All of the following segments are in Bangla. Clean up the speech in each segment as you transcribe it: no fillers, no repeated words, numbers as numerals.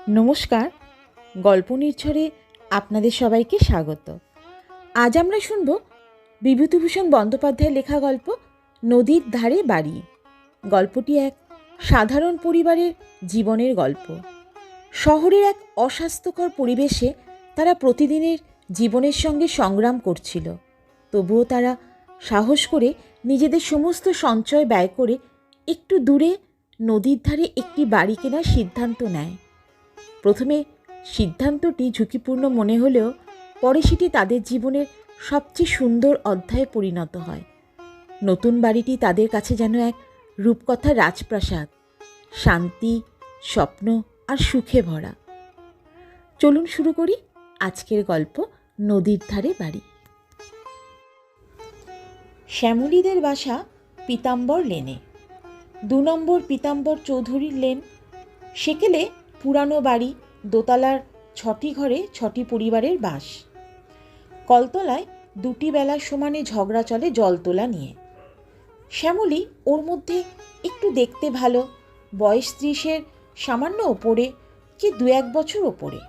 নমস্কার, গল্প নির্ঝরে আপনাদের সবাইকে স্বাগত। আজ আমরা শুনব বিভূতিভূষণ বন্দ্যোপাধ্যায়ের লেখা গল্প নদীর ধারে বাড়ি। গল্পটি এক সাধারণ পরিবারের জীবনের গল্প। শহরের এক অস্বাস্থ্যকর পরিবেশে তারা প্রতিদিনের জীবনের সঙ্গে সংগ্রাম করছিল। তবুও তারা সাহস করে নিজেদের সমস্ত সঞ্চয় ব্যয় করে একটু দূরে নদীর ধারে একটি বাড়ি কেনার সিদ্ধান্ত নেয়। প্রথমে সিদ্ধান্তটি ঝুঁকিপূর্ণ মনে হলেও পরে সেটি তাদের জীবনের সবচেয়ে সুন্দর অধ্যায়ে পরিণত হয়। নতুন বাড়িটি তাদের কাছে যেন এক রূপকথার রাজপ্রাসাদ, শান্তি, স্বপ্ন আর সুখে ভরা। চলুন শুরু করি আজকের গল্প নদীর ধারে বাড়ি। শ্যামলীদের বাসা পীতাম্বর লেনে, 2 নম্বর পীতাম্বর চৌধুরীর লেন। সেকেলে পুরানো বাড়ি, দোতলার 6টি ঘরে 6টি পরিবারের বাস। কলতলায় 2টি বেলা সমানে ঝগড়া চলে জল তোলা নিয়ে। শ্যামলী ওর মধ্যে একটু দেখতে ভালো, বয়স 30-এর সামান্য ওপরে কি 2-1 বছর ওপরে।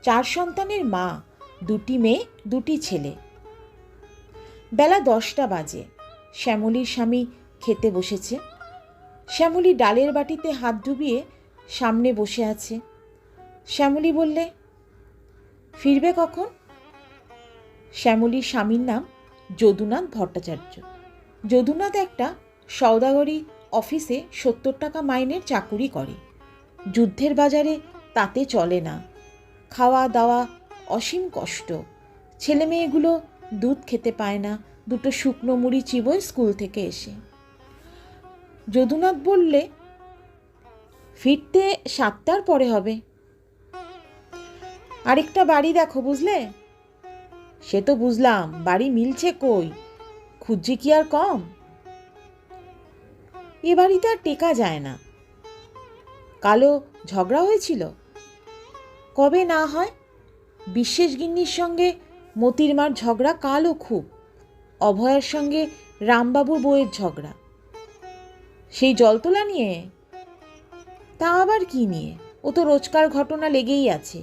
4 সন্তানের মা, 2টি মেয়ে 2টি ছেলে। বেলা 10টা বাজে। শ্যামলীর স্বামী খেতে বসেছে। শ্যামলী ডালের বাটিতে হাত ডুবিয়ে সামনে বসে আছে। শ্যামলী বললে, ফিরবে কখন? শ্যামলীর স্বামীর নাম যদুনাথ ভট্টাচার্য। যদুনাথ একটা সওদাগরি অফিসে 70 টাকা মাইনের চাকুরি করে। যুদ্ধের বাজারে তাতে চলে না। খাওয়া দাওয়া অসীম কষ্ট। ছেলে মেয়েগুলো দুধ খেতে পায় না, 2টো শুকনো মুড়ি চিবোয় স্কুল থেকে এসে। যদুনাথ বললে, ফিরতে 7টার পরে হবে। আরেকটা বাড়ি দেখো, বুঝলে? সে তো বুঝলাম, বাড়ি মিলছে কই, খুঁজছি কি আর কম? এ বাড়িতে আর টেকা যায় না। কালো ঝগড়া হয়েছিল। কবে না হয়, বিশ্বেশ গিন্নির সঙ্গে মতির মার ঝগড়া কালও খুব। অভয়ার সঙ্গে রামবাবুর বউয়ের ঝগড়া। সেই জলতলা নিয়ে? তা আবার কি নিয়ে? ও তো রোজকার ঘটনা লেগেই আছে।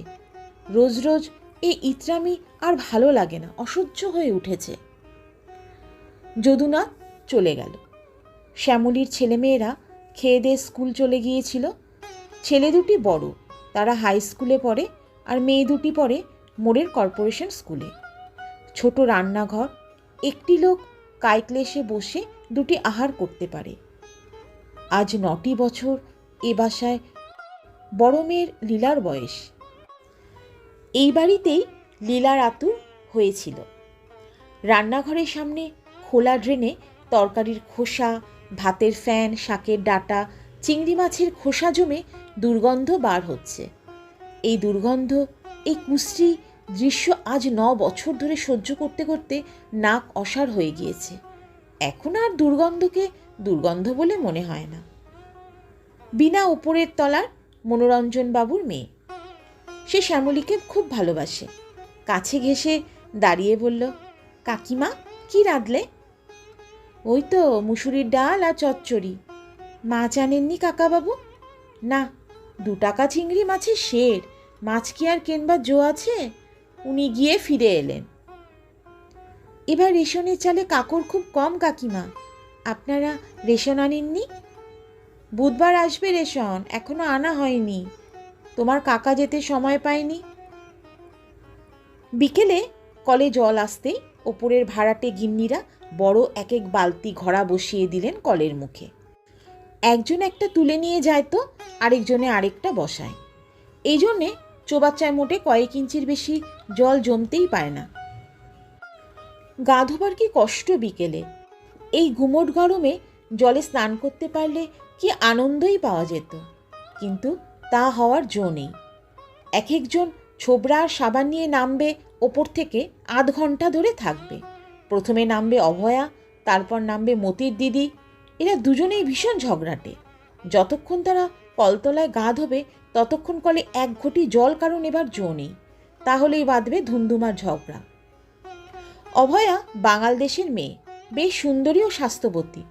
রোজ রোজ এই ইতরামি আর ভালো লাগে না, অসহ্য হয়ে উঠেছে। যদুনাথ চলে গেল। শ্যামলীর ছেলেমেয়েরা খেয়ে দিয়ে স্কুল চলে গিয়েছিল। ছেলে 2টি বড়, তারা হাই স্কুলে পড়ে, আর মেয়ে 2টি পড়ে মোড়ের কর্পোরেশন স্কুলে। ছোট রান্নাঘর, একটি লোক কায়ক্লেশে বসে 2টি আহার করতে পারে। আজ 9টি বছর এ বাসায় বড় মেয়ের লীলার বয়স। এই বাড়িতেই লীলার আতুর হয়েছিল। রান্নাঘরের সামনে খোলা ড্রেনে তরকারির খোসা, ভাতের ফ্যান, শাকের ডাঁটা, চিংড়ি মাছের খোসা জমে দুর্গন্ধ বার হচ্ছে। এই দুর্গন্ধ, এই কুশ্রী দৃশ্য আজ 9 বছর ধরে সহ্য করতে করতে নাক অসাড় হয়ে গিয়েছে। এখন আর দুর্গন্ধকে দুর্গন্ধ বলে মনে হয় না। বিনা উপরের তলার মনোরঞ্জন বাবুর মেয়ে। সে শ্যামলীকে খুব ভালোবাসে। কাছে ঘেঁষে দাঁড়িয়ে বলল, কাকিমা, কি রাঁধলে? ওই তো মুসুরির ডাল আর চচ্চড়ি। মাছ আনেননি কাকাবাবু? না, 2 টাকা চিংড়ি মাছের শের, মাছ কি আর কেনবার জো আছে? উনি গিয়ে ফিরে এলেন। এবার রেশনের চালে কাকর খুব কম কাকিমা। আপনারা রেশন আনেননি? বুধবার আসবে রেশন, এখনো আনা হয়নি। তোমার কাকা যেতে সময় পায়নি। বিকেলে কলে জল আসতেই ওপরের ভাড়াটে গিন্নিরা বড় 1-1 বালতি ঘড়া বসিয়ে দিলেন কলের মুখে। একজন একটা তুলে নিয়ে যায় তো আরেকজনে আরেকটা বসায়। এই জন্যে চৌবাচ্চায় মোটে কয়েক ইঞ্চির বেশি জল জমতেই পায় না। গা ধোবার কি কষ্ট বিকেলে! এই গুমোট গরমে জলে স্নান করতে পারলে কি আনন্দই পাওয়া যেত, কিন্তু তা হওয়ার জো নেই। এক একজন ছোবড়া আর সাবান নিয়ে নামবে ওপর থেকে, 8 ঘন্টা ধরে থাকবে। প্রথমে নামবে অভয়া, তারপর নামবে মতির দিদি। এরা দুজনেই ভীষণ ঝগড়াটে। যতক্ষণ তারা কলতলায় গা ধোবে ততক্ষণ কলে 1 ঘটি জল কারণ এবার জো নেই, তাহলেই বাঁধবে ধুমধুমার ঝগড়া। অভয়া বাঙাল দেশের মেয়ে, বেশ সুন্দরী ও স্বাস্থ্যবতী।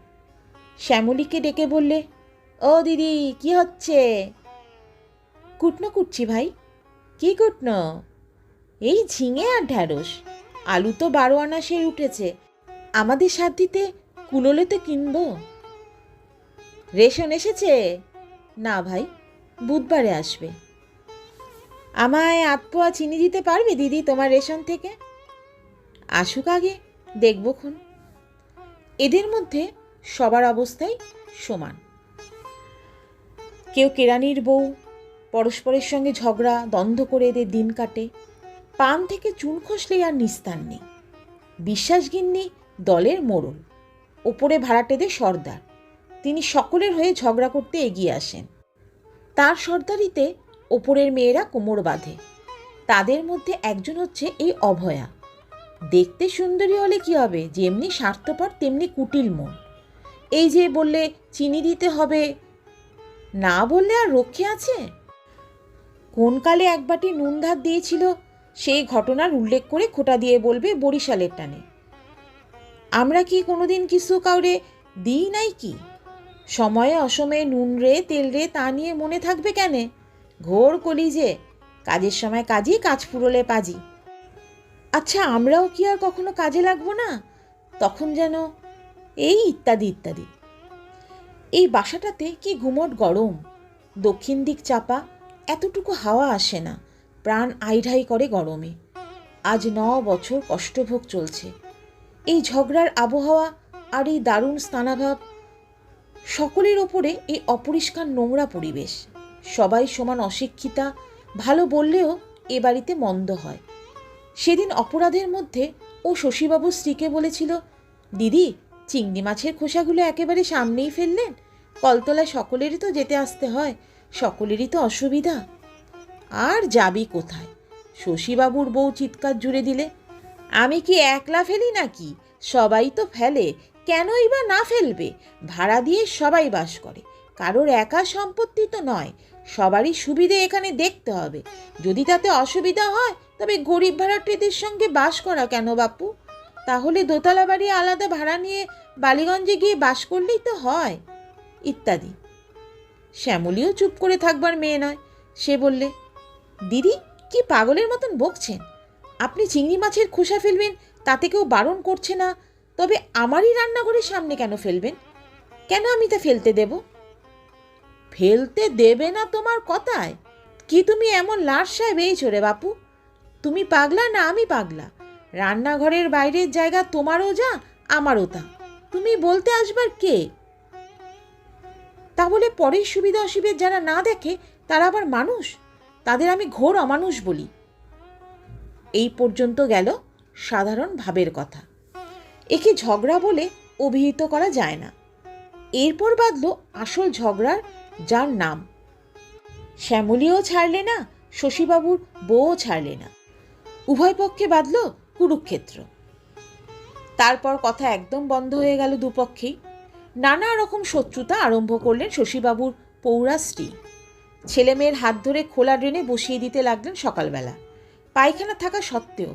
শ্যামলীকে ডেকে বললে, ও দিদি, কি হচ্ছে? কুটনো কুটছি ভাই। কি কুটনো? এই ঝিঙে আর ঢ্যাঁড়স। আলু তো 12 আনা সেই উঠেছে, আমাদের সাথ দিতে কুলোলে তো কিনবো। রেশন এসেছে? না ভাই, বুধবারে আসবে। আমায় 8 পোয়া চিনি দিতে পারবে দিদি তোমার রেশন থেকে? আসুক আগে, দেখবক্ষণ। এদের মধ্যে সবার অবস্থাই সমান। কেউ কেরানির বউ, পরস্পরের সঙ্গে ঝগড়া দ্বন্দ্ব করে এদের দিন কাটে। পান থেকে চুন খসলেই আর নিস্তার নেই। বিশ্বাসগিন্নি দলের মোড়ল, ওপরে ভাড়াটেদের সর্দার। তিনি সকলের হয়ে ঝগড়া করতে এগিয়ে আসেন। তার সর্দারিতে ওপরের মেয়েরা কোমর বাঁধে। তাদের মধ্যে একজন হচ্ছে এই অভয়া। দেখতে সুন্দরী হলে কি হবে, যেমনি স্বার্থপর তেমনি কুটিল মন। এই যে বললে চিনি দিতে হবে, না বললে আর রক্ষে আছে? কোন কালে এক বাটি নুন ধার দিয়েছিল সেই ঘটনার উল্লেখ করে খোঁটা দিয়ে বলবে বরিশালের টানে। আমরা কি কোনোদিন কিছু কাউরে দিই নাই কি? সময়ে অসময়ে নুন রে তেল রে তা নিয়ে মনে থাকবে কেন? ঘোর কলিজে, কাজের সময় কাজই, কাজ ফুরোলে পাজি। আচ্ছা, আমরাও কি আর কখনো কাজে লাগবো না? তখন যেন এই ইত্যাদি ইত্যাদি। এই বাসাটাতে কি গুমট গরম, দক্ষিণ দিক চাপা, এতটুকু হাওয়া আসে না, প্রাণ আইঢাই করে গরমে। আজ 9 বছর কষ্টভোগ চলছে। এই ঝগড়ার আবহাওয়া আর এই দারুণ স্থানাভাব, সকলের ওপরে এই অপরিষ্কার নোংরা পরিবেশ। সবাই সমান অশিক্ষিতা, ভালো বললেও এ বাড়িতে মন্দ হয়। সেদিন অপরাধের মধ্যে ও শশীবাবুর স্ত্রীকে বলেছিল, দিদি চিংড়ি মাছের খোসাগুলো একেবারে সামনেই ফেললেন, কলতলায় সকলেরই তো যেতে আসতে হয়, সকলেরই তো অসুবিধা। আর যাবি কোথায়? শশীবাবুর বউ চিৎকার জুড়ে দিলে, আমি কি একলা ফেলি নাকি? সবাই তো ফেলে, কেনই বা না ফেলবে? ভাড়া দিয়ে সবাই বাস করে, কারোর একা সম্পত্তি তো নয়। সবারই সুবিধে এখানে দেখতে হবে। যদি তাতে অসুবিধা হয় তবে গরিব ভাড়াটেদের সঙ্গে বাস করা কেন বাপু? তাহলে দোতলা বাড়ি আলাদা ভাড়া নিয়ে বালিগঞ্জে গিয়ে বাস করলেই তো হয়, ইত্যাদি। শ্যামলীও চুপ করে থাকবার মেয়ে নয়। সে বললে, দিদি কি পাগলের মতন বকছেন? আপনি চিংড়ি মাছের খোসা ফেলবেন তাতে কেউ বারণ করছে না, তবে আমারই রান্নাঘরের সামনে কেন ফেলবেন? কেন আমি তা ফেলতে দেব? ফেলতে দেবে না তোমার কথায় কি তুমি এমন লাট সাহেব এই ছোড়ে বাপু? তুমি পাগলা না আমি পাগলা? রান্নাঘরের বাইরের জায়গা তোমারও যা আমারও তা, তুমি বলতে আসবার কে? তা বলে পরের সুবিধা অসুবিধা যারা না দেখে তারা আবার মানুষ? তাদের আমি ঘোর অমানুষ বলি। এই পর্যন্ত গেল সাধারণ ভাবের কথা। একে ঝগড়া বলে অভিহিত করা যায় না। এরপর বাঁধল আসল ঝগড়ার যার নাম। শ্যামলীও ছাড়লে না, শশীবাবুর বউও ছাড়লে না। উভয় পক্ষে বাঁধল কুরুক্ষেত্র। তারপর কথা একদম বন্ধ হয়ে গেল দুপক্ষেই। নানা রকম শত্রুতা আরম্ভ করলেন শশীবাবুর পৌরা স্ত্রী। ছেলেমেয়ের হাত ধরে খোলা ড্রেনে বসিয়ে দিতে লাগলেন সকালবেলা, পায়খানা থাকা সত্ত্বেও,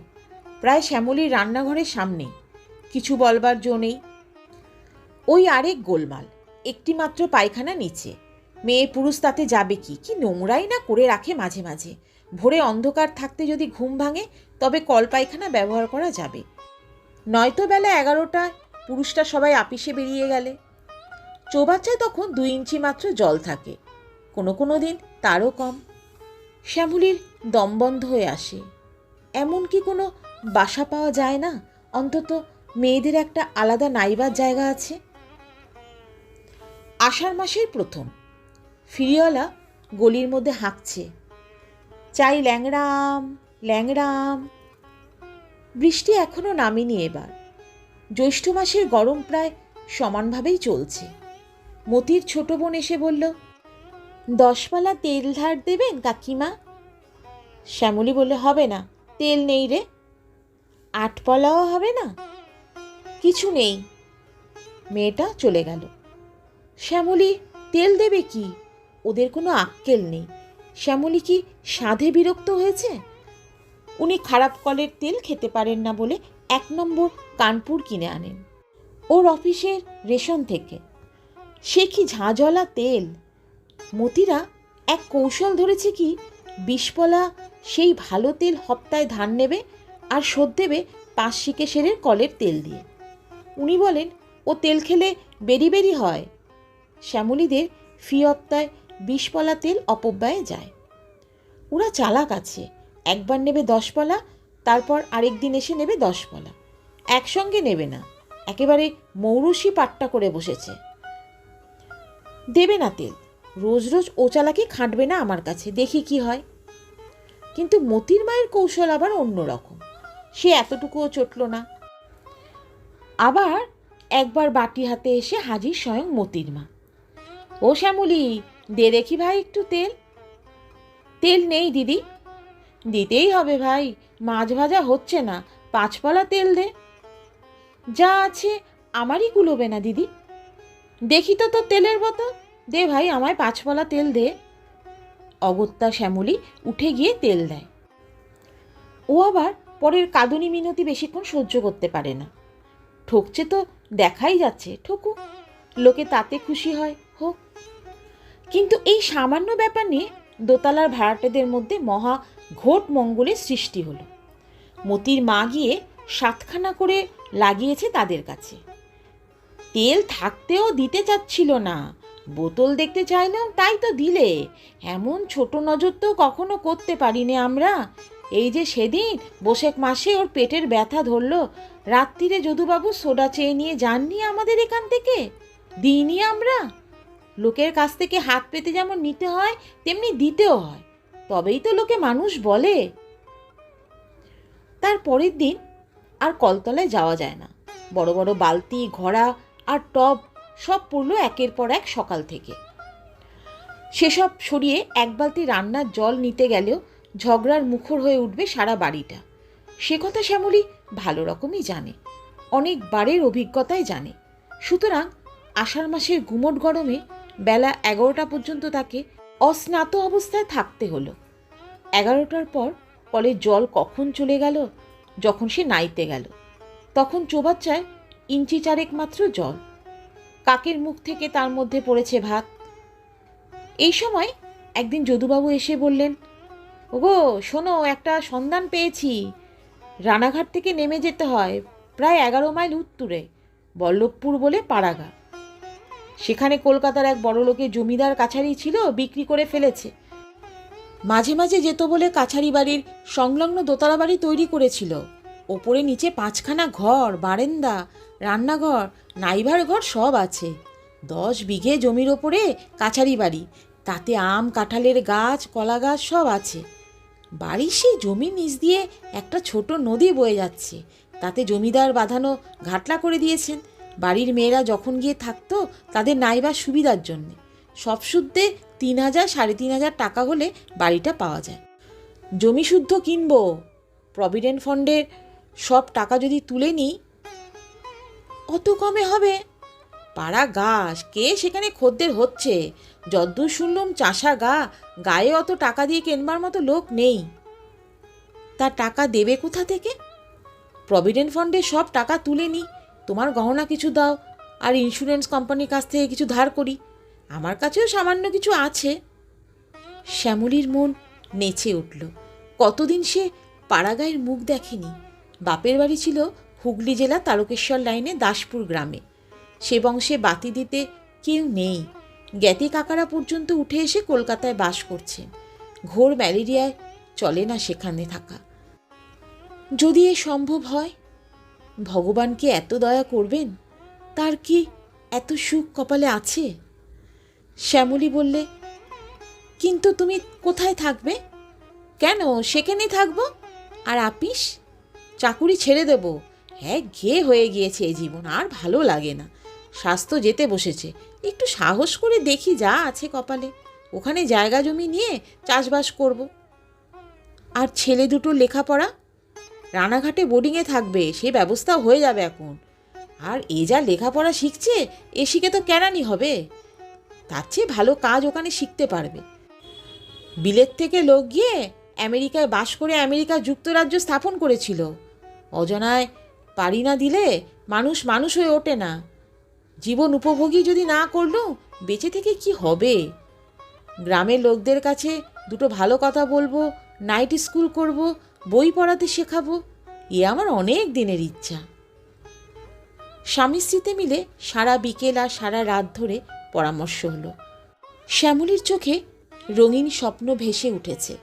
প্রায় শ্যামলীর রান্নাঘরের সামনে। কিছু বলবার জো নেই। ওই আরেক গোলমাল, একটি মাত্র পায়খানা নিচে। মেয়ে পুরুষ তাতে যাবে কি? কি নোংরাই না করে রাখে মাঝে মাঝে। ভোরে অন্ধকার থাকতে যদি ঘুম ভাঙে তবে কল পায়খানা ব্যবহার করা যাবে, নয়তো বেলা 11টায় পুরুষটা সবাই আপিসে বেরিয়ে গেলে। চৌবাচ্চায় তখন 2 ইঞ্চি মাত্র জল থাকে, কোনো কোনো দিন তারও কম। শ্যামলীর দম বন্ধ হয়ে আসে। এমন কি কোনো বাসা পাওয়া যায় না, অন্তত মেয়েদের একটা আলাদা নাইবার জায়গা আছে? আষাঢ় মাসের প্রথম। ফিরিওয়ালা গলির মধ্যে হাঁকছে, চাই ল্যাংড়াম ল্যাংড়াম। বৃষ্টি এখনো নামেনি এবার। জ্যৈষ্ঠ মাসের গরম প্রায় সমানভাবেই চলছে। মতির ছোট বোন এসে বলল, 10 পালা তেল ধার দেবেন কাকিমা? শ্যামলী বললে, হবে না, তেল নেই রে। 8 পালাও হবে না? কিছু নেই। মেয়েটা চলে গেল। শ্যামলী তেল দেবে কি? ওদের কোনো আক্কেল নেই। শ্যামলী কি সাধে বিরক্ত হয়েছে? উনি খারাপ কলের তেল খেতে পারেন না বলে 1 নম্বর কানপুর কিনে আনেন ওর অফিসের রেশন থেকে। সে কি ঝাঁঝলা তেল! মতিরা এক কৌশল ধরেছে কি, বিষপলা সেই ভালো তেল হপ্তায় ধার নেবে আর শোধ দেবে 5 শিকেশেরের কলের তেল দিয়ে। উনি বলেন ও তেল খেলে বেরি বেরি হয়। শ্যামলীদের ফি হপ্তায় বিষপলা তেল অপব্যয়ে যায়। ওরা চালাক আছে, একবার নেবে 10 পলা, তারপর আরেক দিন এসে নেবে 10 পলা। একসঙ্গে নেবে না, একেবারে মৌরুষি পাট্টা করে বসেছে। দেবে না তেল, রোজ রোজ ও চালাকি খাটবে না আমার কাছে, দেখি কি হয়। কিন্তু মতির মায়ের কৌশল আবার অন্যরকম, সে এতটুকুও চটল না। আবার একবার বাটি হাতে এসে হাজির স্বয়ং মতির মা। ও শ্যামলী, দে দেখি ভাই একটু তেল। তেল নেই দিদি। দিতেই হবে ভাই, মাছ ভাজা হচ্ছে না, 5 পলা তেল দে। যা আছে আমারই কুলোবে না দিদি। দেখি তো তোর তেলের বোতল, দে ভাই আমায় 5 পলা তেল দে। অগত্যা শ্যামলী উঠে গিয়ে তেল দেয়। ও আবার পরের কাঁদুনি মিনতি বেশিক্ষণ সহ্য করতে পারে না। ঠকছে তো দেখাই যাচ্ছে, ঠকুক, লোকে তাতে খুশি হয়, হোক। কিন্তু এই সামান্য ব্যাপার নিয়ে দোতলার ভাড়াটেদের মধ্যে মহা ঘোট মঙ্গলের সৃষ্টি হলো। মতির মা গিয়ে 7খানা করে লাগিয়েছে তাদের কাছে। তেল থাকতেও দিতে চাচ্ছিল না, বোতল দেখতে চাইলাম তাই তো দিলে। এমন ছোট নজর তো কখনো করতে পারিনি আমরা। এই যে সেদিন বৈশাখ মাসে ওর পেটের ব্যথা ধরলো, রাত্রিরে যদুবাবু সোডা চেয়ে নিয়ে যাননি আমাদের এখান থেকে, দিইনি আমরা। লোকের কাছ থেকে হাত পেতে যেমন নিতে হয় তেমনি দিতেও হয়, তবেই তো লোকে মানুষ বলে। তার পরের দিন আর কলতলায় যাওয়া যায় না। বড় বড় বালতি, ঘড়া আর টব সব পড়লো একের পর এক সকাল থেকে। সেসব সরিয়ে এক বালতি রান্নার জল নিতে গেলেও ঝগড়ার মুখর হয়ে উঠবে সারা বাড়িটা। সে কথা শ্যামলী ভালো রকমই জানে, অনেকবারের অভিজ্ঞতায় জানে। সুতরাং আষাঢ় মাসের গুমোট গরমে বেলা 11টা পর্যন্ত তাকে অস্নাত অবস্থায় থাকতে হলো। 11টার পর কলের জল কখন চলে গেল, যখন সে নাইতে গেল তখন চোবাচ্চায় 1 ইঞ্চি মাত্র জল, কাকের মুখ থেকে তার মধ্যে পড়েছে ভাত। এই সময় একদিন যদুবাবু এসে বললেন, ওগো শোনো, একটা সন্ধান পেয়েছি। রানাঘাট থেকে নেমে যেতে হয় প্রায় 11 মাইল উত্তরে, বল্লভপুর বলে পাড়াগা। সেখানে কলকাতার এক বড় লোকের জমিদার কাছারি ছিল, বিক্রি করে ফেলেছে। মাঝে মাঝে যেত বলে কাছারি বাড়ির সংলগ্ন দোতলা বাড়ি তৈরি করেছিল। ওপরে নিচে 5খানা ঘর, বারান্দা, রান্নাঘর, নাইভার ঘর সব আছে। 10 বিঘে জমির ওপরে কাছারি বাড়ি, তাতে আম কাঁঠালের গাছ, কলা গাছ সব আছে। বাড়ির সেই জমির নিচ দিয়ে একটা ছোট নদী বয়ে যাচ্ছে, তাতে জমিদার বাঁধানো ঘাটলা করে দিয়েছেন। বাড়ির মেয়েরা যখন গিয়ে থাকতো তাদের নাইবার সুবিধার জন্যে। সব সুদ্ধে 3,000 3,500 টাকা হলে বাড়িটা পাওয়া যায়। জমি শুদ্ধ কিনবো, প্রভিডেন্ট ফান্ডের সব টাকা যদি তুলে নিই। অত কমে হবে? পাড়া গাছ, কে সেখানে খদ্দের হচ্ছে? যদ্দূর শুনলুম চাষা গায়ে অত টাকা দিয়ে কেনবার মতো লোক নেই। তার টাকা দেবে কোথা থেকে? প্রভিডেন্ট ফান্ডে সব টাকা তুলে নিই, তোমার গহনা কিছু দাও, আর ইন্স্যুরেন্স কোম্পানির কাছ থেকে কিছু ধার করি। আমার কাছেও সামান্য কিছু আছে। শ্যামলীর মন নেচে উঠল। কতদিন সে পাড়াগাঁয়ের মুখ দেখেনি। বাপের বাড়ি ছিল হুগলি জেলা তারকেশ্বর লাইনে দাসপুর গ্রামে। সে বংশে বাতি দিতে কেউ নেই। জ্ঞাতি কাকারা পর্যন্ত উঠে এসে কলকাতায় বাস করছেন। ঘোর ম্যালেরিয়ায় চলে না সেখানে থাকা। যদি এ সম্ভব হয়, ভগবান কি এত দয়া করবেন? তার কি এত সুখ কপালে আছে? শ্যামলী বললে, কিন্তু তুমি কোথায় থাকবে? কেন, সেখানেই থাকবো। আর আপিস? চাকুরি ছেড়ে দেব। হ্যাঁ, ঘেয়ে হয়ে গিয়েছে এই জীবন, আর ভালো লাগে না। স্বাস্থ্য যেতে বসেছে, একটু সাহস করে দেখি যা আছে কপালে। ওখানে জায়গা জমি নিয়ে চাষবাস করব। আর ছেলে দুটো লেখাপড়া? রানাঘাটে বোর্ডিংয়ে থাকবে, সে ব্যবস্থাও হয়ে যাবে এখন। আর এ যা লেখাপড়া শিখছে, এ শিখে তো কেরানি হবে। তার চেয়ে ভালো কাজ ওখানে শিখতে পারবে। বিলেত থেকে লোক গিয়ে আমেরিকায় বাস করে আমেরিকা যুক্তরাজ্য স্থাপন করেছিল। অজনায় পারি না দিলে মানুষ হয়ে ওঠে না। জীবন উপভোগী যদি না করলো, বেঁচে থেকে কি হবে? গ্রামের লোকদের কাছে দুটো ভালো কথা বলবো, নাইট স্কুল করব, বই পড়াতে শেখাবো, এ আমার অনেক দিনের ইচ্ছা। স্বামী স্ত্রীতে মিলে সারা বিকেল আর সারা রাত ধরে পরামর্শ হলো। শ্যামলীর চোখে রঙিন স্বপ্ন ভেসে উঠেছে।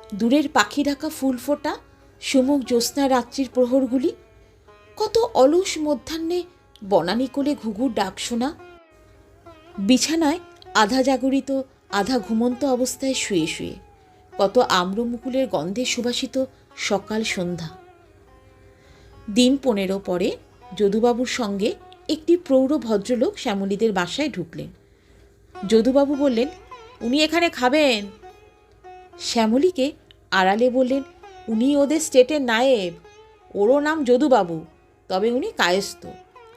দূরের পাখি ঢাকা ফুল ফোটা, সুমুখ জ্যোৎস্না রাত্রির প্রহরগুলি, কত অলস মধ্যাহ্নে বনানী কোলে ঘুঘুর ডাক শোনা, বিছানায় আধা জাগরিত আধা ঘুমন্ত অবস্থায় শুয়ে শুয়ে কত আম্রমুকুলের গন্ধে সুবাসিত সকাল সন্ধ্যা। দিন 15 পরে যদুবাবুর সঙ্গে একটি প্রৌঢ় ভদ্রলোক শ্যামলীদের বাসায় ঢুকলেন। যদুবাবু বললেন, উনি এখানে খাবেন। শ্যামলীকে আড়ালে বললেন, উনি ওদের স্টেটের নায়েব, ওরও নাম যদুবাবু, তবে উনি কায়স্থ।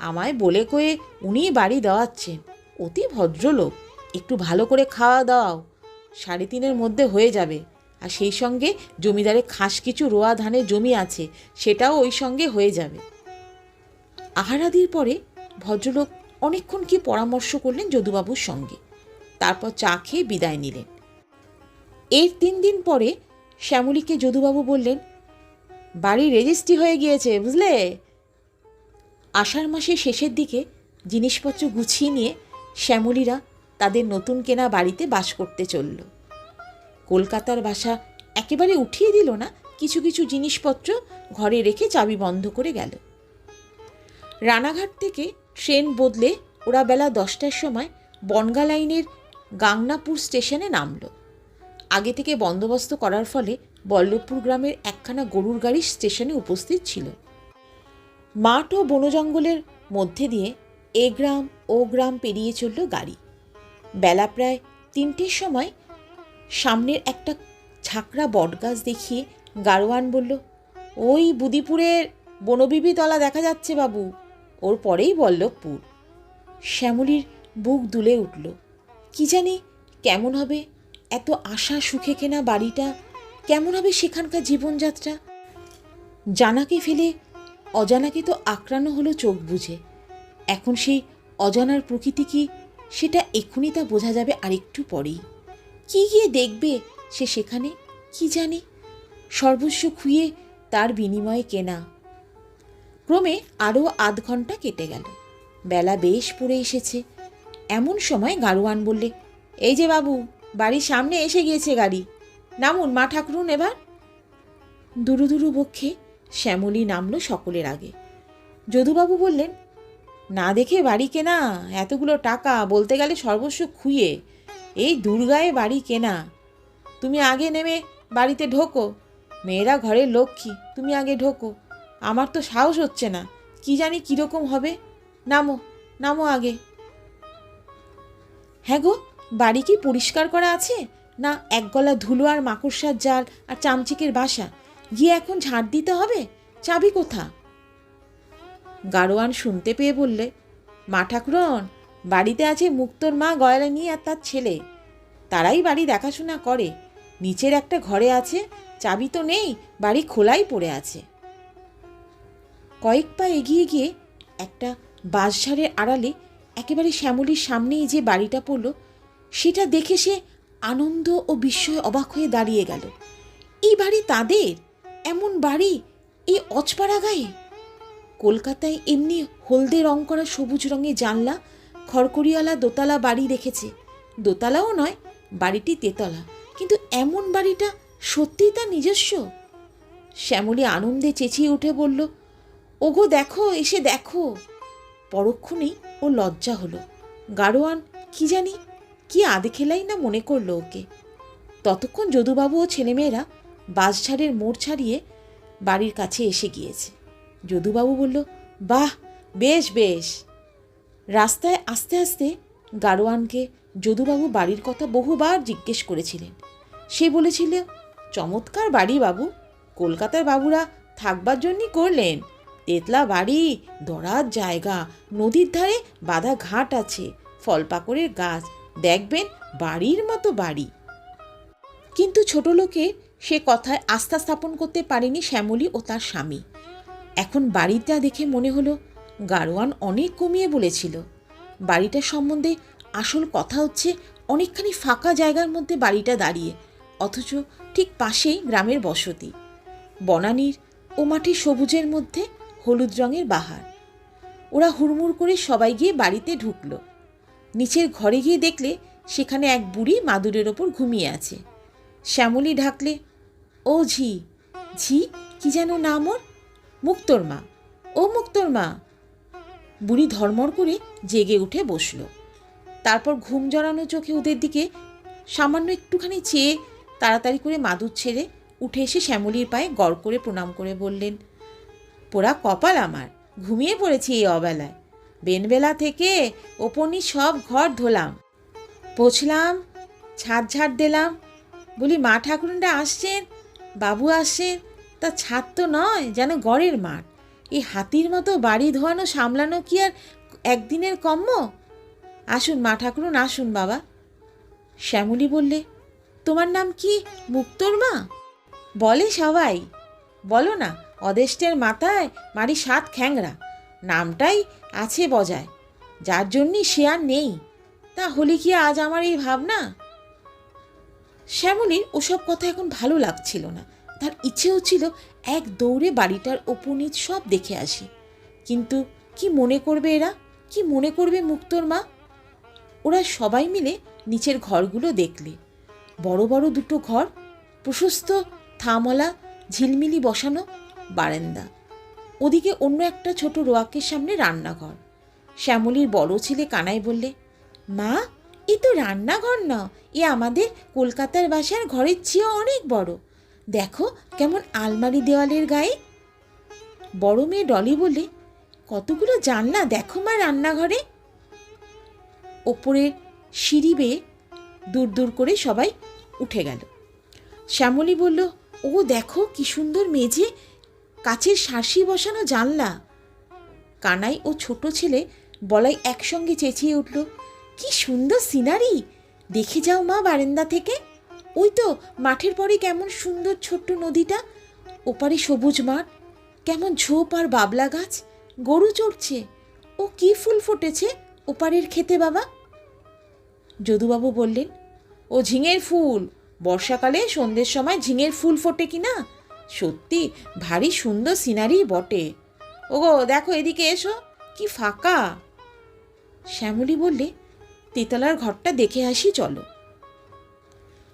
আমায় বলে কয়ে উনিই বাড়ি দেওয়াচ্ছেন, অতি ভদ্রলোক। একটু ভালো করে খাওয়া দাও, 3.5 মধ্যে হয়ে যাবে। আর সেই সঙ্গে জমিদারে খাস কিছু রোয়া ধানের জমি আছে, সেটাও ওই সঙ্গে হয়ে যাবে। আহারাদির পরে ভদ্রলোক অনেকক্ষণ কি পরামর্শ করলেন যদুবাবুর সঙ্গে, তারপর চা খেয়ে বিদায় নিলেন। এর 3 দিন পরে শ্যামলীকে যদুবাবু বললেন, বাড়ি রেজিস্ট্রি হয়ে গিয়েছে, বুঝলে। আষাঢ় মাসের শেষের দিকে জিনিসপত্র গুছিয়ে নিয়ে শ্যামলীরা তাদের নতুন কেনা বাড়িতে বাস করতে চলল। কলকাতার বাসা একেবারে উঠিয়ে দিল না, কিছু কিছু জিনিসপত্র ঘরে রেখে চাবি বন্ধ করে গেল। রানাঘাট থেকে ট্রেন বদলে ওরা বেলা 10টার সময় বনগা লাইনের গাংনাপুর স্টেশনে নামল। আগে থেকে বন্দোবস্ত করার ফলে বল্লভপুর গ্রামের একখানা গরুর গাড়ি স্টেশনে উপস্থিত ছিল। মাঠ ও বনজঙ্গলের মধ্যে দিয়ে এ গ্রাম ও গ্রাম পেরিয়ে চলল গাড়ি। বেলা প্রায় 3টের সময় সামনের একটা ঝাঁকড়া বটগাছ দেখিয়ে গাড়োয়ান বলল, ওই বুদিপুরের বনবিবি তলা দেখা যাচ্ছে বাবু, ওর পরেই বল্লভপুর। শ্যামলীর বুক দুলে উঠল। কি জানি কেমন হবে এত আশা সুখে কেনা বাড়িটা, কেমন হবে সেখানকার জীবনযাত্রা। জানাকে ফেলে অজানাকে তো আঁকড়ানো হলো চোখ বুঝে। এখন সেই অজানার প্রকৃতি কি, সেটা এক্ষুনি তা বোঝা যাবে আরেকটু পরেই। কি গিয়ে দেখবে সে সেখানে, কি জানি। সর্বস্ব খুইয়ে তার বিনিময়ে কেনা। ক্রমে আরও আধ ঘন্টা কেটে গেল। বেলা বেশ পড়ে এসেছে। এমন সময় গাড়োয়ান বললে, এই যে বাবু, বাড়ির সামনে এসে গিয়েছে গাড়ি, নামুন, মা ঠাকুরুন এবার। দুরু দুরু বক্ষে শ্যামলী নামল সকলের আগে। যদুবাবু বললেন, না দেখে বাড়ি কেনা, এতগুলো টাকা, বলতে গেলে সর্বস্ব খুইয়ে, এই দুর্গায় বাড়ি কেনা। তুমি আগে নেমে বাড়িতে ঢোকো, মেয়েরা ঘরের লক্ষ্মী, তুমি আগে ঢোকো। আমার তো সাহস হচ্ছে না, কি জানি কীরকম হবে। নামো নামো আগে। হ্যাঁ গো, বাড়ি কি পরিষ্কার করা আছে, না একগলা ধুলো আর মাকড়সার জাল আর চামচিকের বাসা? গিয়ে এখন ঝাড় দিতে হবে, চাবি কোথা? গাড়োয়ান শুনতে পেয়ে বললে, মা ঠাকুরন, বাড়িতে আছে মুক্তোর মা গয়ালিনী আর তার ছেলে, তারাই বাড়ি দেখাশোনা করে। নিচের একটা ঘরে আছে, চাবি তো নেই, বাড়ি খোলাই পড়ে আছে। কয়েক পা এগিয়ে গিয়ে একটা বাঁশঝাড়ের আড়ালে একেবারে শ্যামলীর সামনেই যে বাড়িটা পড়ল, সেটা দেখে সে আনন্দ ও বিস্ময়ে অবাক হয়ে দাঁড়িয়ে গেল। এই বাড়ি তাদের, এমন বাড়ি এই অজপাড়া গায়ে? কলকাতায় এমনি হলদে রং করা সবুজ রঙের জানলা, খড়খড়িওয়ালা দোতলা বাড়ি দেখেছে। দোতলাও নয়, বাড়িটি তেতলা, কিন্তু এমন বাড়িটা সত্যিই তার নিজস্ব। শ্যামলী আনন্দে চেঁচিয়ে উঠে বলল, ওগো দেখো, এসে দেখো। পরক্ষণেই ও লজ্জা হলো। গাড়োয়ান কি জানি কি আধখেলাই না মনে করলো ওকে। ততক্ষণ যদুবাবু ও ছেলেমেয়েরা বাঁশঝাড়ের মোড় ছাড়িয়ে বাড়ির কাছে এসে গিয়েছে। যদুবাবু বলল, বাহ, বেশ বেশ। রাস্তায় আস্তে আস্তে গাড়োয়ানকে যদুবাবু বাড়ির কথা বহুবার জিজ্ঞেস করেছিলেন। সে বলেছিল, চমৎকার বাড়ি বাবু, কলকাতার বাবুরা থাকবার জন্যই করলেন। তেতলা বাড়ি, দরার জায়গা, নদীর ধারে বাঁধা ঘাট আছে, ফল পাকড়ের গাছ, দেখবেন বাড়ির মতো বাড়ি। কিন্তু ছোট লোকে সে কথায় আস্থা স্থাপন করতে পারেনি শ্যামলী ও তার স্বামী। এখন বাড়িটা দেখে মনে হলো গাড়োয়ান অনেক কমিয়ে বলেছিল। বাড়িটার সম্বন্ধে আসল কথা হচ্ছে অনেকখানি ফাঁকা জায়গার মধ্যে বাড়িটা দাঁড়িয়ে, অথচ ঠিক পাশেই গ্রামের বসতি। বনানীর ও মাঠের সবুজের মধ্যে হলুদ রঙের বাহার। ওরা হুড়মুড় করে সবাই গিয়ে বাড়িতে ঢুকল। নিচের ঘরে গিয়ে দেখলে সেখানে এক বুড়ি মাদুরের ওপর ঘুমিয়ে আছে। শ্যামলী ঢাকলে, ও ঝি, ঝি কি যেন নাম ওর? মুক্তোর মা। ও মুক্তোর মা। বুড়ি ধর্মর করে জেগে উঠে বসল। তারপর ঘুম জড়ানো চোখে ওদের দিকে সামান্য একটুখানি চেয়ে তাড়াতাড়ি করে মাদুর ছেড়ে উঠে এসে শ্যামলীর পায়ে গড় করে প্রণাম করে বললেন, পোড়া কপাল আমার, ঘুমিয়ে পড়েছি এই অবেলায়। বেনবেলা থেকে ওপরনি সব ঘর ধোলাম, পোছলাম, ছাদ ঝাড় দিলাম। বলি মা ঠাকুরনরা আসছেন, বাবু আসছেন, তা ছাদ তো নয়, যেন গড়ের মাঠ। এই হাতির মতো বাড়ি ধোয়ানো সামলানো কি আর একদিনের কম্ম? আসুন মা ঠাকুরন, আসুন বাবা। শ্যামলী বললে, তোমার নাম কি মুক্তোর মা? বলে সবাই। বলো না, অদেষ্টের মাথায় মারি 7 খ্যাংরা, নামটাই আছে বজায়, যার জন্যই সে আর নেই। তা হলে কি আজ আমার এই ভাবনা? শ্যামলীর ওসব কথা এখন ভালো লাগছিল না। তার ইচ্ছে হচ্ছিল এক দৌড়ে বাড়িটার ওপর নিচ সব দেখে আসি। কিন্তু কি মনে করবে এরা, কি মনে করবে মুক্তোর মা? ওরা সবাই মিলে নিচের ঘরগুলো দেখলে। বড় বড় দুটো ঘর, প্রশস্ত থামলা ঝিলমিলি বসানো বারান্দা, ওদিকে অন্য একটা ছোট রোয়াকের সামনে রান্নাঘর। শ্যামলীর বড় ছেলে কানাই বললে, মা, এ তো রান্নাঘর না, এ আমাদের কলকাতার বাসার ঘরের চেয়েও অনেক বড়। দেখো কেমন আলমারি দেওয়ালের গায়ে। বড় মেয়ে ডলি বললে, কতগুলো জানলা দেখো মা রান্নাঘরে। ওপরের সিঁড়ি বেয়ে দূর দূর করে সবাই উঠে গেল। শ্যামলী বলল, ও দেখো কি সুন্দর মেঝে, কাচের শাঁসি বসানো জানলা। কানাই ও ছোট ছেলে বলাই একসঙ্গে চেঁচিয়ে উঠল, কি সুন্দর সিনারি, দেখে যাও মা বারান্দা থেকে। ওই তো মাঠের পরে কেমন সুন্দর ছোট্ট নদীটা, ওপারে সবুজ মাঠ, কেমন ঝোপ আর বাবলা গাছ, গরু চড়ছে। ও কি ফুল ফুটেছে ওপারের খেতে বাবা। যদুবাবু বললেন, ও ঝিঙের ফুল, বর্ষাকালে সন্ধ্যের সময় ঝিঙের ফুল ফোটে কি না, সত্যি ভারী সুন্দর সিনারি বটে। ওগো দেখো এদিকে এসো, কি ফাঁকা। শ্যামলী বললে, তেতলার ঘরটা দেখে আসি চলো।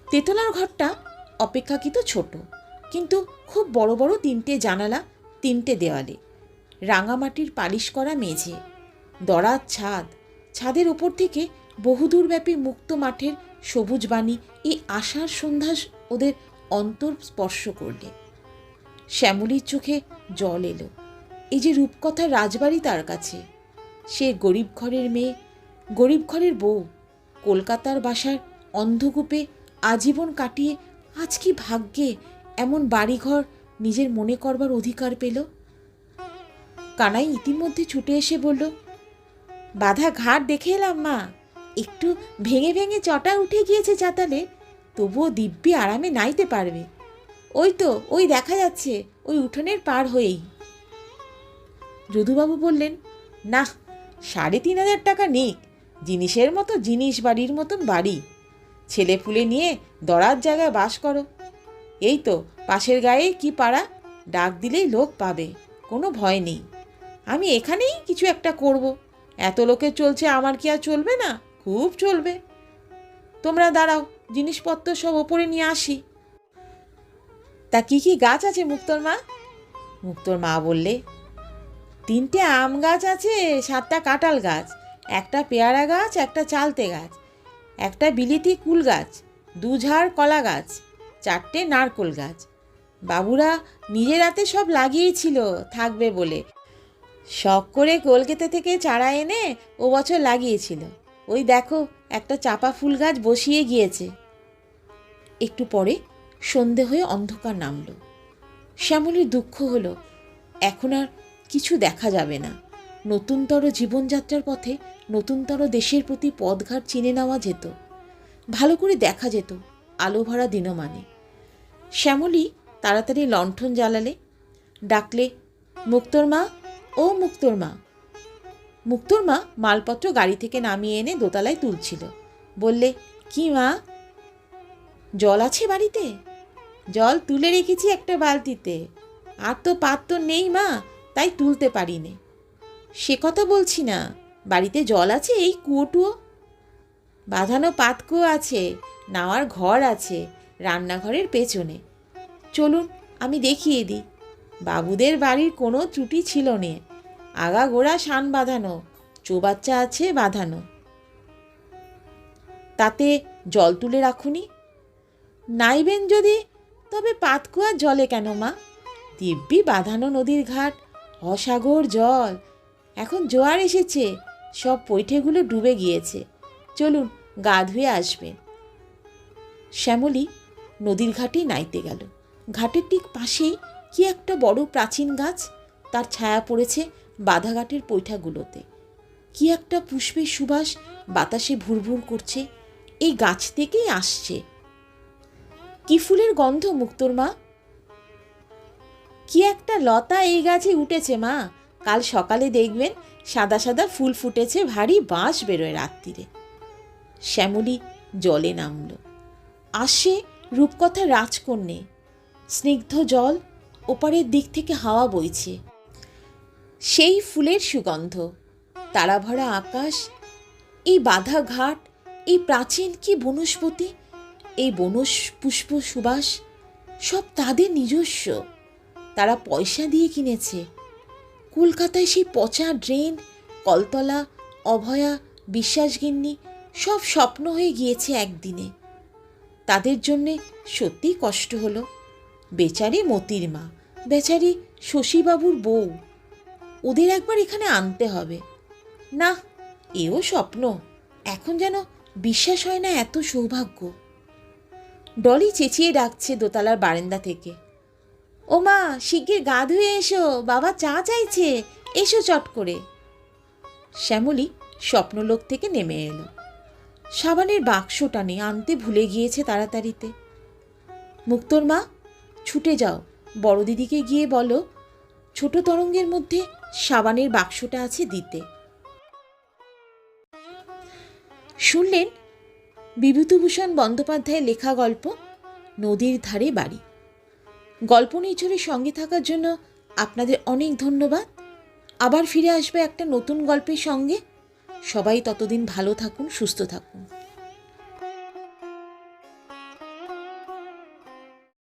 তেতলার ঘরটা অপেক্ষাকৃত ছোট, কিন্তু খুব বড় বড় 3টে জানালা, 3টে দেওয়ালে, রাঙামাটির পালিশ করা মেঝে, দরাজ ছাদ। ছাদের ওপর থেকে বহুদূরব্যাপী মুক্ত মাঠের সবুজ বাণী এই আষাঢ় সন্ধ্যা ওদের অন্তর স্পর্শ করলে। শ্যামলীর চোখে জল এলো। এই যে রূপকথার রাজবাড়ি তার কাছে, সে গরিব ঘরের মেয়ে, গরিব ঘরের বউ, কলকাতার বাসার অন্ধকূপে আজীবন কাটিয়ে আজ কি ভাগ্যে এমন বাড়িঘর নিজের মনে করবার অধিকার পেল। কানাই ইতিমধ্যে ছুটে এসে বলল, বাঁধা ঘাট দেখে এলাম মা, একটু ভেঙে ভেঙে চটা উঠে গিয়েছে চাতালে, তবুও দিব্যি আরামে নাইতে পারবে। ওই তো ওই দেখা যাচ্ছে, ওই উঠোনের পার হয়েই। যদুবাবু বললেন, না, 3,500 টাকা নিক, জিনিসের মতো জিনিস, বাড়ির মতন বাড়ি, ছেলে পুলে নিয়ে দরার জায়গায় বাস করো। এই তো পাশের গায়ে কি পাড়া, ডাক দিলেই লোক পাবে, কোনো ভয় নেই। আমি এখানেই কিছু একটা করব, এত লোকের চলছে, আমার কি আর চলবে না? খুব চলবে। তোমরা দাঁড়াও, জিনিসপত্র সব ওপরে নিয়ে আসি। তা কি কি গাছ আছে মুক্তোর মা? মুক্তোর মা বললে, 3টে আম গাছ আছে, 7টা কাঁঠাল গাছ, একটা পেয়ারা গাছ, একটা চালতে গাছ, একটা বিলিতি কুল গাছ, 2 ঝাড় কলা গাছ, 4টে নারকোল গাছ। বাবুরা নিজের হাতে সব লাগিয়েছিল থাকবে বলে, শখ করে কলকাতা থেকে চারা এনে ও বছর লাগিয়েছিল। ওই দেখো একটা চাপা ফুল গাছ বসিয়ে গিয়েছে। একটু পরে সন্ধে হয়ে অন্ধকার নামল। শ্যামলীর দুঃখ হলো, এখন আর কিছু দেখা যাবে না। নতুনতর জীবনযাত্রার পথে নতুনতর দেশের প্রতি পথঘাট চিনে নেওয়া যেত, ভালো করে দেখা যেত আলো ভরা দিনমানে। শ্যামলী তাড়াতাড়ি লণ্ঠন জ্বালালে, ডাকলে, মুক্তোর মা, ও মুক্তোর মা। মুক্তোর মা মালপত্র গাড়ি থেকে নামিয়ে এনে দোতলায় তুলছিল। বললে, কি মা, জল আছে বাড়িতে? জল তুলে রেখেছি একটা বালতিতে, আর তো পাত্র নেই মা, তাই তুলতে পারিনি। সে কথা বলছি না, বাড়িতে জল আছে এই কুয়োটুয়ো? বাঁধানো পাতকুয়ো আছে, নাওয়ার ঘর আছে রান্নাঘরের পেছনে। চলুন আমি দেখিয়ে দিই। বাবুদের বাড়ির কোনো ত্রুটি ছিল নে, আগাগোড়া শান বাঁধানো, চৌবাচ্চা আছে বাঁধানো। তাতে জল তুলে রাখুনি? নাইবেন যদি, তবে পাতকুয়ার জলে কেন মা? দিব্যি বাঁধানো নদীর ঘাট, অসাগর জল। এখন জোয়ার এসেছে, সব পৈঠেগুলো ডুবে গিয়েছে। চলুন গা ধুয়ে আসবেন। শ্যামলী নদীর ঘাটে নাইতে গেল। ঘাটের ঠিক পাশেই কি একটা বড় প্রাচীন গাছ, তার ছায়া পড়েছে বাধাঘাটের পৈঠাগুলোতে। কি একটা পুষ্পের সুবাস বাতাসে ভুরভুর করছে, এই গাছ থেকেই আসছে। কি ফুলের গন্ধ মুক্তোর মা? কি একটা লতা এই গাছে উঠেছে মা, কাল সকালে দেখবেন সাদা সাদা ফুল ফুটেছে, ভারী বাঁশ বেরোয় রাত্রিরে। শ্যামলী জলে নামল। আসে রূপকথা রাজকন্যে। স্নিগ্ধ জল, ওপারের দিক থেকে হাওয়া বইছে, সেই ফুলের সুগন্ধ, তারাভরা আকাশ, এই বাঁধা ঘাট, এই প্রাচীন কি বনস্পতি, এই বনস পুষ্প সুবাস, সব তাদের নিজস্ব। তারা পয়সা দিয়ে কিনেছে। কলকাতায় সেই পচা ড্রেন, কলতলা, অভয়া, বিশ্বাসগিন্নি সব স্বপ্ন হয়ে গিয়েছে একদিনে। তাদের জন্যে সত্যিই কষ্ট হলো। বেচারি মতির মা, বেচারি শশীবাবুর বউ, ওদের একবার এখানে আনতে হবে। না, এও স্বপ্ন, এখন যেন বিশ্বাস হয় না এত সৌভাগ্য। ডলি চেঁচিয়ে ডাকছে দোতলার বারান্দা থেকে, ও মা, শিগগির গা ধুয়ে এসো, বাবা চা চাইছে, এসো চট করে। শ্যামলী স্বপ্নলোক থেকে নেমে এলো। সাবানের বাক্সটা নিয়ে আনতে ভুলে গিয়েছে তাড়াতাড়িতে। মুক্তোর মা, ছুটে যাও, বড় দিদিকে গিয়ে বলো ছোট তরঙ্গের মধ্যে সাবানের বাক্সটা আছে দিতে। শুনলেন বিভূতিভূষণ বন্দ্যোপাধ্যায়ের লেখা গল্প নদীর ধারে বাড়ি। গল্প নিঝুরের সঙ্গে থাকার জন্য আপনাদের অনেক ধন্যবাদ। আবার ফিরে আসবে একটা নতুন গল্পের সঙ্গে। সবাই ততদিন ভালো থাকুন, সুস্থ থাকুন।